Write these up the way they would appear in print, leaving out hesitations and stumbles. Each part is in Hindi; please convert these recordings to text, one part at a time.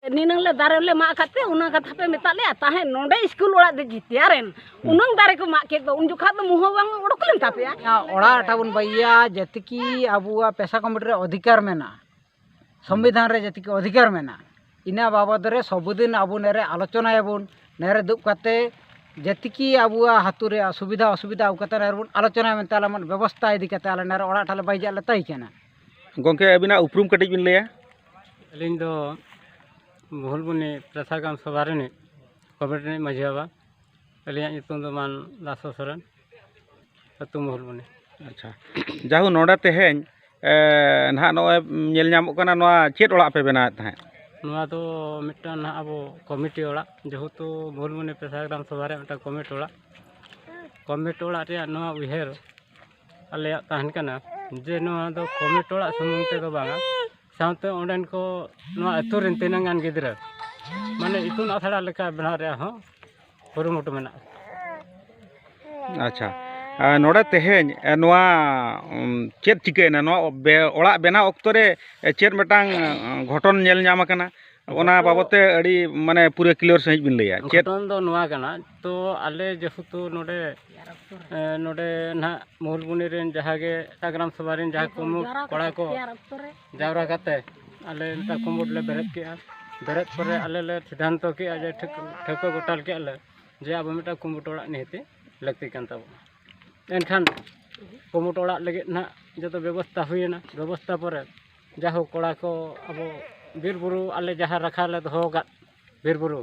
नीनंगले दारे ले मा खाते उना कथा पे मेताले ताहे नोंडे स्कूल ओड़ा दे जितियारेन उनंग दारे को मा के उन जुखा तो मुह बांग उडकलेन तापेया ओड़ा टाबुन बैया जतिकी आबुआ पेशा कमिटी रे अधिकार मेना संविधान रे जतिकी अधिकार मेना इना बाबद रे सबुदिन आबु नेरे आलोचना याबुन नेरे दुब काते जतिकी आबुआ हातुरे सुविधा असुविधा उकते नेरबुन आलोचना मेनते आले मन व्यवस्था इदी काते आले नेरे ओड़ा ठाले बैजा ले तई केना गोंके अबिना उपरुम कटिज बिन लेया अलिन दो मुहुलबुनी प्रसागाम सभारे कमिटी माझी बाबा अलिया नितुम दो मान लासो सरन अतु मुहुलबुनी अच्छा जाहु नोडा तेहेन ना नय नेल नामो कना नोआ चेत ओड़ा पे बेना थाहे नोआ तो मिटन ना अबो कमिटी ओड़ा जेहेतु मुहुलबुनी प्रसागाम सभारे मिटा कमिटी ओड़ा रे नोआ उहेर अलिया ताहन कना जे नोआ दो कमिटी ओड़ा सुमुंग ते दो बांगा साउते ओंडेन को नोआ अतुरेन तिनांगान गिद्रा माने इतुन आथड़ा लेका बना रे हो कुरुमुटु मेना अच्छा नोडा तेहेन नोआ चेत चिकेना नोआ ओड़ा बेना ऑक्तो रे चेत मटांग घटन नेल नाम कना ओना बाबते अड़ी माने पूरे क्लियर सहित बिन लेया घटन दो नोआ कना तो आले जेहुतु नोडे नोडे ना मुहुलबुनी रेन जहागे साग्राम सभा रेन जहा कुमुट कोड़ा को जावरा काते आले मिटा कुमुट ले बेरेत के बेरेत परे आले ले सिद्धांत के जे ठेको गोटाल के आले जे अब मिटा कुमुट ओड़ा निहते लगती कान ताबो एनखान कुमुट ओड़ा लगे ना जतो व्यवस्था हुईना व्यवस्था परे जाहो कोड़ा को अब बीर बुरु आले जहा रखा ले दो गा बीर बुरु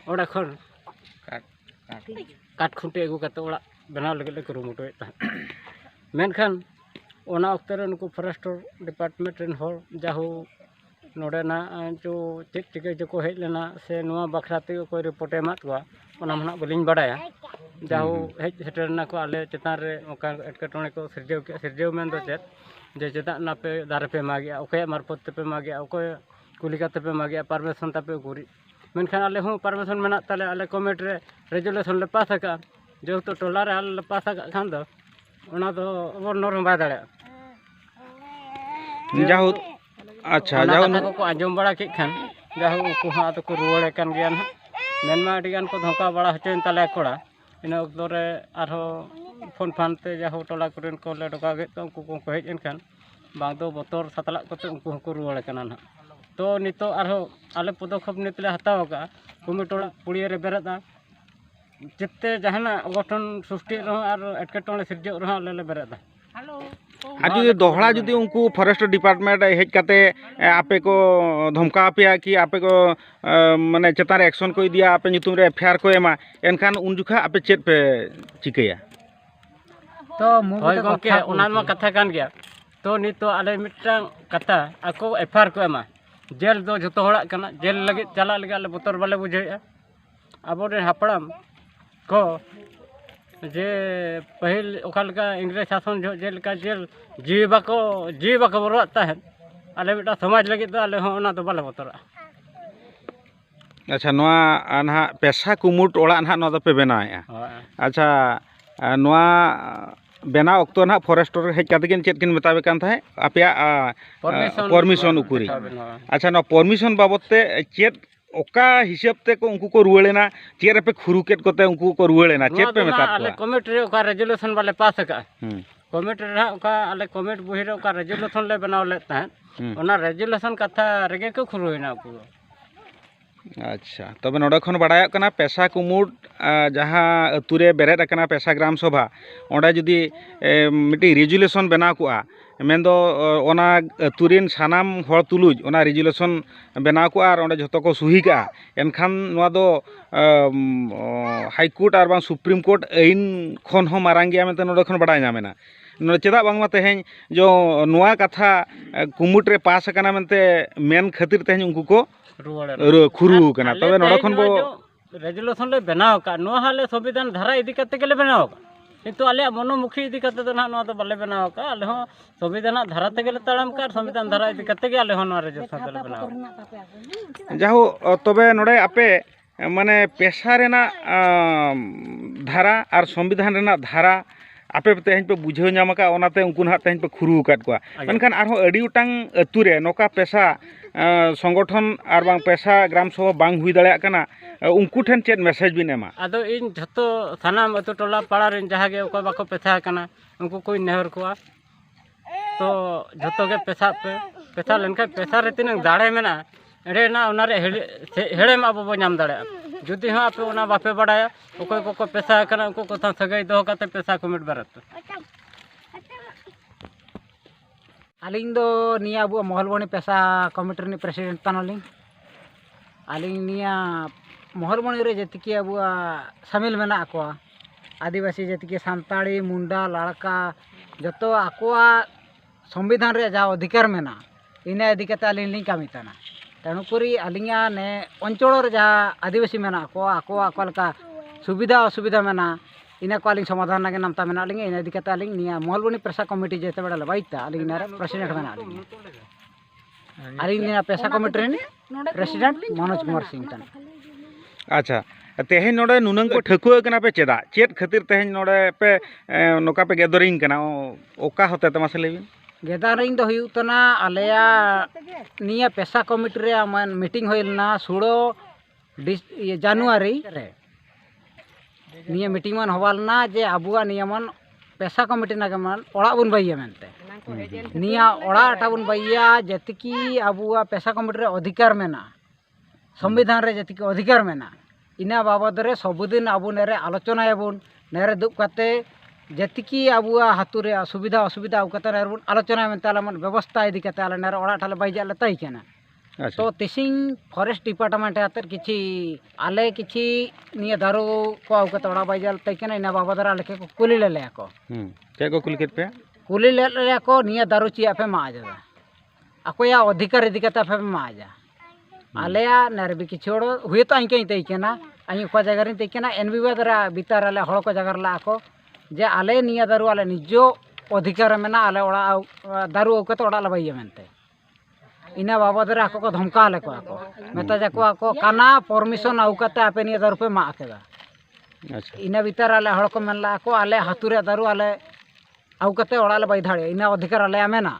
ओड़ा खन काट खुंटे अगु काते ओड़ा बनाव लगे ले कुरुमुटुए मेनखान ओना ऑक्ते रे नुकु फॉरेस्टर डिपार्टमेंट रेन होर जाहु नोडे ना जो चेक चिके जो को हेज लेना से नुआ बखराते कोई रिपोर्ट एमात को ओना मना बलिन बडाया जाहु हेज सेटरना को आले चेतान रे ओका एटकेटोने को सिरजेव मेन दो चेत जे चेता ना पे दारे पे मागिया ओके मारफत पे मागिया ओके कुलिकाते पे मागिया परमिशन तापे गुरी मेनखान आले हूँ परमिशन मेना ताले आले कमिटी रे रेजुलेशन ले पास का जो तो टोला रे आले पास खान दो ओना तो अब नरम बाय दाड़े जाहु अच्छा जाहु को आजम बड़ा के खान जाहु को हा तो को रुवाड़े कान गया ना मेनमा अडी गान को धोका बड़ा हचेन ताले कोड़ा इन ऑक्तो रे आरो फोन फान ते जाहु टोला कुरेन को ले डका गे तो उनको को हेज एनखान बांग दो बतर सतला कोते उनको को रुवाड़े काना ना तो नितो आरो आले पदक्षेप नितले हताव का कमिटोड़ा पुड़िया रे बेरदा जिते जहाना गठन सृष्टि रहो और एटकेटोने सिरजे रहो ले बेरदा आज जुदी दोहरा जुदी उनको फॉरेस्ट डिपार्टमेंट हेज काते आपे को धमका पेया कि आपे को माने चेतान एक्शन को दिया आपे नितुम रे एफआईआर को एमा एनखान उन जुखा आपे चेत पे चिकैया तो होय गोके ओना मा कथा कान गया तो नितो आले मिटांग कथा आको एफआईआर को एमा जेल दो जतो होड़ा कना जेल लगे चला लगे आले बोतर बाले बुझेया अब रे हापड़ाम को जे पहिल ओकालका इंग्रेज शासन जेल का जेल जीवा को बरवाता है आले बेटा समाज लगे तो आले हो ओना तो बाले बोतरा अच्छा नोआ अनहा पेशा कुमुट ओड़ा ना नो दो पे बनाया अच्छा नोआ बेना ऑक्तो ना फॉरेस्टर हेज काते किन चेत किन मेताबे कान थाहे आपया परमिशन उकुरी अच्छा नो परमिशन बाबतते चेत ओका हिसाब ते को उनको को रुवेलेना चेत पे खुरुकेट कोते उनको को रुवेलेना चेत पे मेता आले कमिटी रे ओका रेजुलेशन वाले पास का कमिटी रे ओका आले कमिटी बुहि रे ओका रेजुलेशन ले बनाव ले ता ओना रेजुलेशन कथा रेगे को खुरुइना को अच्छा तबे नोडे खन बडाय कना पेशा कुमुट जहां अतुरे बेरेद कना पेशा ग्राम सभा ओंडे जुदी मिटी रेजुलेशन बनाव कुआ मेंदो ओना अतुरेन सानाम हर तुलुज ओना रेजुलेशन बनाव कुआ और ओंडे जतो को सुही का एनखान नोआ दो हाई कोर्ट और बांग सुप्रीम कोर्ट आइन खन हो मारांग गया मेंते नोडे खन बडाय नामेना नोडे चेदा बांगमा तेहें जो नोआ कथा कुमुट रे पास कना मेंते मेन खातिर तेहें उनको को खुरु कना तबे नोडे खन बो रेजुलेशन ले बनाव का नो हाले संविधान धारा इदी कते के ले बनाव का किंतु आले मनोमुखी इदी कते तो ना नो तो बाले बनाव का आले हो संविधान धारा ते के ले तड़म का संविधान धारा इदी कते के आले हो नो रेजुलेशन ले बनाव जाहो तबे नोडे आपे माने पेशा रेना धारा और संविधान रेना धारा आपे तेहन पे बुझाव नाम का ओनाते उनको ना तेहन पे खुरू काट को मेनखान आरो अड़ी उटांग अतु रे नोका पैसा संगठन और बांग पैसा ग्राम सभा बांग हुई दाड़े कना उनको ठेन चेत मैसेज बिन एमा आदो इन झतो थानाम अतु टोला पाड़ा रेन जहाँ गे ओको बाको पैसा कना उनको कोई नेहर को तो झतो के पैसा लेनका पैसा रे तीन दाड़े मेना एड़े ना उनारे हेड़ेम अब बो नाम दाड़े जुदी हाँ आपे उना बापे बड़ाया ओको को पैसा कना उनको को था सगाई दो काते पैसा कमिट बरत आलिंग दो निया अबु महलबणी पैसा कमिटी रे प्रेसिडेंट तानलिंग आलिंग निया महलबणी रे जतिकी अबु शामिल मेना को आदिवासी जतिकी सांताड़ी मुंडा लड़का जतो आकोआ संविधान रे जा अधिकार मेना इना इदी कते आलिंग लिंग कामी ताना तेणुकरी आलिंगा ने अंचल जहाँ आदिवासी मेना को आको सुविधा असुविधा मेना इना को आलिंग समाधान नागे नामता मेना आलिंग इना इदी कते आलिंग निया महलबणी प्रेसा कमिटी जेते बड़ा लबाइता आलिंग नारे प्रेसिडेंट मेना आलिंग निया पैसा कमिटी रे प्रेसिडेंट मनोज कुमार सिंह तन अच्छा तेहन नोडे नुनंग को ठकुआ कना पे चेदा चेत खातिर तेहन नोडे पे नोका पे गैदरिंग कना ओका होते तमासे लेबिन गैदरिंग दो हुई तना आलेया निया पैसा कमिटी रे मन मीटिंग होइलना 16 जनवरी रे निया मीटिंग मन होवालना जे अबुआ नियमन पैसा कमिटी ना मन ओड़ा बुन बाइया मेनते निया ओड़ा आटा बुन बाइया जतिकी अबुआ पैसा कमिटी रे अधिकार मेना संविधान रे जतिकी अधिकार मेना इना बाबद रे सबुदिन अबु नेरे आलोचना याबुन नेरे दुब काते जतिकी अबुआ हातुरे सुविधा असुविधा उकते नेरबुन आलोचना मेनते आले मन व्यवस्था इदी कते आले नेरे ओड़ा ठाले बाइजा ले तई केना तो तिसिंग फॉरेस्ट डिपार्टमेंट हातर किछि आले किछि निया दारू को उकते ओड़ा बाइजा ले तई केना इना बाबद रे आले के कुली ले को के को कुली केत पे कुली ले को निया दारू चिया पे माजा अकोया अधिकार इदी कते पे माजा आलेया नेरबी किछोड़ हुए तो आइके तई केना आई को जगह रे तई केना एनबी दरा बितार आले हड़ को जगह ला को जे आले निया दारू आले निजो अधिकार मेना आले ओड़ा दारू औकते ओड़ा लबाइया मेनते इना बाबद रे आको को धमका आले को आको मेता जाको आको काना परमिशन औकते आपे निया दारू पे मा केदा अच्छा इना बितार आले हड़ को मेनला को आले हातुरे दारू आले औकते ओड़ा ले बाई धाड़े इना अधिकार आले मेना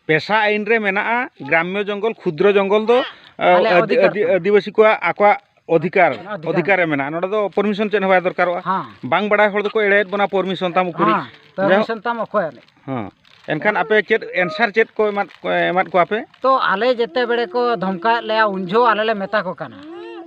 पैसा आईन रे मेना ग्राम्य जंगल क्षुद्र जंगल दो आदिवासी को आको अधिकार अधिकार मेना नोडा दो परमिशन चेन होया दरकारोआ बांग बड़ा हड़ को एड़ेत बना परमिशन ताम खुरी परमिशन ताम अखोय हां एनखान आपे चेत आंसर चेत को एमात को आपे तो आले जेते बेड़े को धमका लेया उंझो आले ले मेता को काना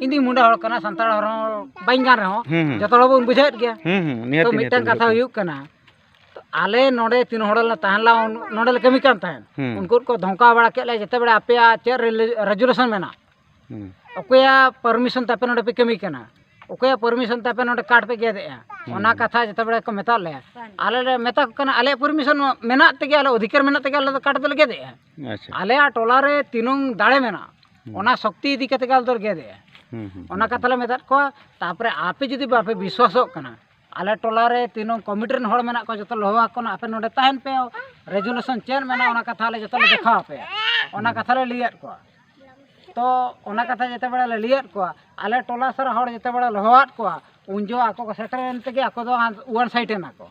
इंदी मुंडा हड़ कना संताड़ हड़ बाइंगान रहो जतड़ बन बुझाइत गया तो मिटन कथा हुयुक कना आले नोडे तीन हड़ल ताहला नोडे कमी कान ताहन उनको को धमका बड़ा के ले जेते बेड़े आपे चेर रेजुलेशन मेना ओकया परमिशन तापे नोडे पे कमी कना ओकया परमिशन तापे नोडे काट पे गेदेया ओना कथा जते बेड़े को मेता ले आले ले मेता कना आले परमिशन मेना तेगे आले अधिकार मेना तेगे आले काट पे गेदेया अच्छा आले टोला रे तीनुंग दाड़े मेना ओना शक्ति इदी कते गाल दर गेदेया ओना कथा ले मेता को तापरे आपे जदी बापे विश्वासो कना आले टोला रे तीनुंग कमिटी रेन हड़ मेना को जतो लोहा कोना आपे नोडे ताहन पे रेजुलेशन चेन मेना ओना कथा ले जतो ले देखा पे ओना कथा ले लियत को तो ओना कथा जते बड़ा लियत को आले टोला सर हड़ जते बड़ा लहवात को उंजो आको को सेटरेन तके आको दो वन साइड ना को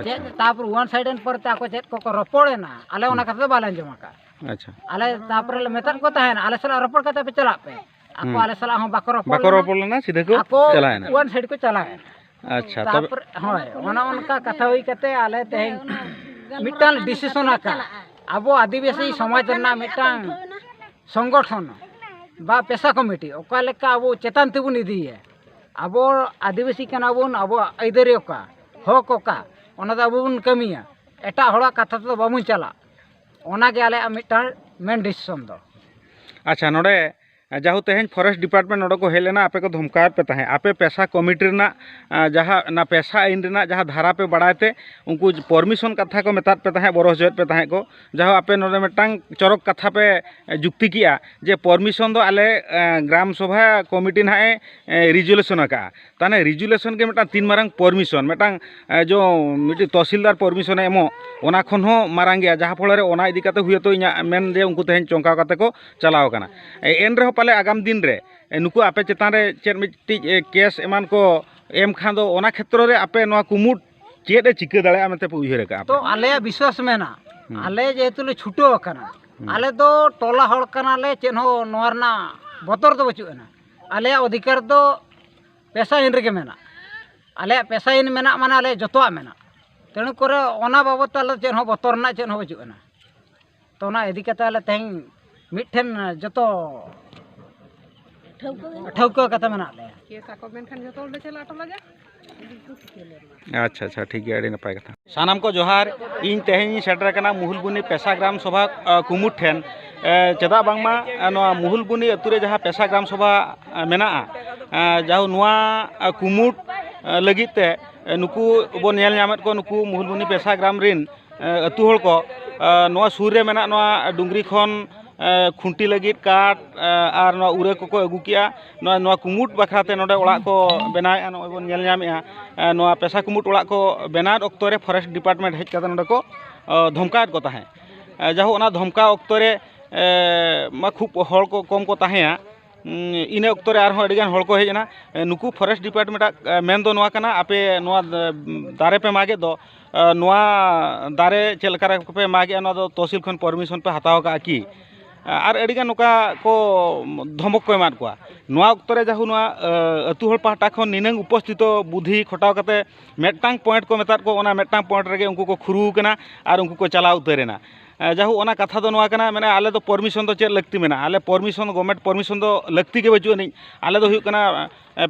जे तापर वन साइड पर ता को चेत को रपोड़े ना आले ओना कथा बालन जमा का अच्छा आले तापर मेतन को ताहन आले सला रपोड़ कते पे चला पे आको आले सला हम बाको रपोड़ ना सीधे को चलाए ना वन साइड को चलाए अच्छा तापर होय ओना उनका कथा होई कते आले तेहन मिटल डिसीजन आका अबो आदिवासी समाज ना मिटल संगठन बा पैसा कमिटी ओका लेका अब चेतन तेबुन इदिए अब आदिवासी कना बन अब आइदरी ओका हक ओका ओना द अब बन कमिया एटा हड़ा कथा तो बामुन चला ओना के आले मिटा मेन डिसीजन दो अच्छा नोडे जाहु तेहन फॉरेस्ट डिपार्टमेंट नोडे को हेलेना आपे को धमका पे ताहे आपे पैसा कमिटी ना जहाँ ना पैसा आईन रेना जहाँ धारा पे बढ़ाते उनको परमिशन कथा को मेतात पे ताहे बरस जत पे ताहे को जहाँ आपे नोडे मिटांग चरक कथा पे जुक्ति किया जे परमिशन दो आले ग्राम सभा कमिटी ना रिजुलेशन का ताने रिजुलेशन के मिटा 3 मारंग परमिशन मिटांग जो मिटी तहसीलदार परमिशन एमो ओना खन हो मारंग गया जहाँ फल ओना इदी काते हुए तो इना मेन जे उनको तेहन चौंका काते को चलाव कना एन रे पाले आगाम दिन रे नुकु आपे चेतान रे चेर मिट्टी केस एमान को एम खान दो ओना क्षेत्र रे आपे नोआ कुमुट चेद ए चिका दाड़े मेते पे उयहर का तो आले विश्वास मेना आले जेहेतु ले छुटो कना आले दो टोला हड़ कना ले चेन हो नोरना बतर दो बचुना आले अधिकार दो पैसा इन रेगे मेना आले पैसा इन मेना माने आले जतोआ मेना तेणु करे ओना बाबत आले चेन हो बतर ना चेन हो बचुना तो ओना इदी कते आले तें मिठन जतो ठौका कते मेना आले केसा को मेनखान जतो ले चला टोला जा अच्छा अच्छा ठीक है अड़ी नपाय कथा सानाम को जोहार इन तेहें सेटर कना मुहुलबुनी पेशा ग्राम सभा कुमुट ठेन चेदा बांगमा नोआ मुहुलबुनी अतुरे जहाँ पेशा ग्राम सभा मेना जाहु नोआ कुमुट लगिते नुकु बन नेल नामेत को नुकु मुहुलबुनी पेशा ग्राम रिन अतु हड़ को नोआ सूर रे मेना नोआ डुंगरी खन खुंटी लगित काट और नोआ उरे को अगू किया नोआ कुमुट बखराते नोडे ओड़ाग को बनाए नोय बन नेल नामेआ नोआ पेशा कुमुट ओड़ाग को बनात ऑक्तो रे फॉरेस्ट डिपार्टमेंट हेज कते नोडे को धमकात को ताहें जाहु ओना धमका ऑक्तो रे मा खूब हड़ को कम को ताहेया इन ऑक्तो रे आरहों अडिगान हड़ को हेजना नुकु फॉरेस्ट डिपार्टमेंट मेन दो नोआ कना आपे नोआ दारे पे मागे दो नोआ दारे चेल लका पे मागे नोआ दो तहसील खन परमिशन पे हताव का की और अडिगान नोका को धमक को एमाद कोआ नोआ ऑक्तो रे जाहु नोआ अतु हड़ पाहटा खन निनंग उपस्थित बुद्धि खटाव कते मेटांग पॉइंट को मेताद को ओना मेटांग पॉइंट रेगे उनको को खुरू कना और उनको को चलाव उतरेना जाहु ओना कथा दो नोआ कना माने आले दो परमिशन दो चेद लगती मेना आले परमिशन गवर्नमेंट परमिशन दो लगती के बचु नहीं आले दो हुई कना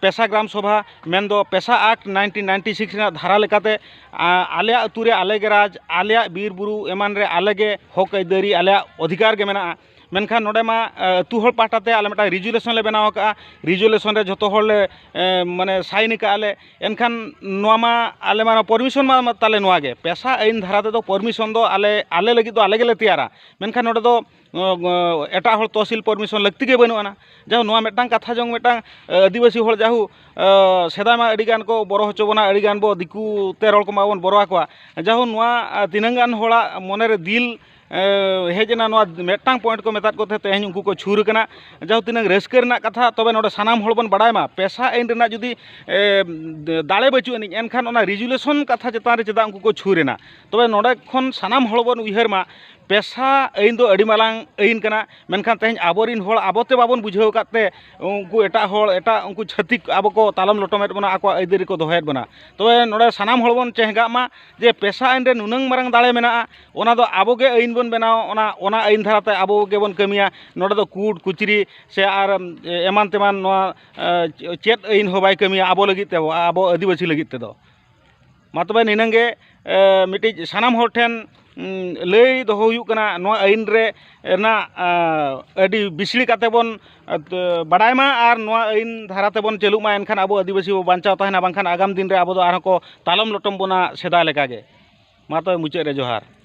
पेशा ग्राम सभा मेन दो पेशा एक्ट 1996 रे धारा लेकाते आले अतु रे आले गे राज आले बीर बुरु एमान रे आले गे हक अइदारी आले अधिकार गे मेना मेनखान नोडे मा अतु हड़ पाटाते आले मेटा रिजुलेशन ले बनाव का रिजुलेशन रे जतो हड़ ले माने साइन का आले एनखान नोआ मा आले मा परमिशन मा ताले नोआ गे पेशा आइन धाराते दो परमिशन दो आले लगी दो आले गेले तैयारा मेनखान नोडे दो एटा हड़ तहसील परमिशन लगती के बनुआना जाहु नोआ मेटांग कथा जंग मेटांग आदिवासी हड़ जाहु सेदा मा अडिगान को बरो होचो बना अडिगान बो दिकु ते रल को माबन बरो आकवा जाहु नोआ तिनंगान हड़ा मने रे दिल हेजना नोआ मेटांग पॉइंट को मेताद को तेहें उनको को छुर कना जाहु तिनंग रस्कर ना कथा तबे नोडे सानाम हड़ बन बडाय मा पेशा आइन रेना जुदी दाड़े बचु अनिज एनखान ओना रिजुलेशन कथा चेतान रे चेदा उनको को छुरेना तबे नोडे खन सानाम हड़ बन उयहर मा पेशा आइन दो अड़ी मालांग आइन कना मेनखान तेहें आबोरिन हड़ आबोते बाबन बुझाव काते उनको एटा हड़ एटा उनको छतिक आबो को तालम लटमेट बना आको अइदारी को दोहेत बना तबे नोडे सानाम हड़ बन चेहगा मा जे पेशा आइन रे नुनंग मारंग दाड़े मेना ओना दो आबो गे आइन बन बनाव ओना आइन धाराते आबो गे बन कमिया नोडे दो कूट कुचरी से आर एमान तेमान नोआ चेत आइन हो बाय कमिया आबो लगित ते आबो आदिवासी लगित ते दो मा तबे निनंगे मिटि सानाम हड़ ठेन लई दो हुयुग कना नोआ आइन रे ना अडी बिसली काते बन बडाय मा आर नोआ आइन धाराते बन चलु मा एनखान आबो आदिवासी बो बांचाव ताहेना बांखान आगाम दिन रे आबो दो आरो को तालम लटम बना सेदा लेका गे मा तो मुचाद रे जोहार।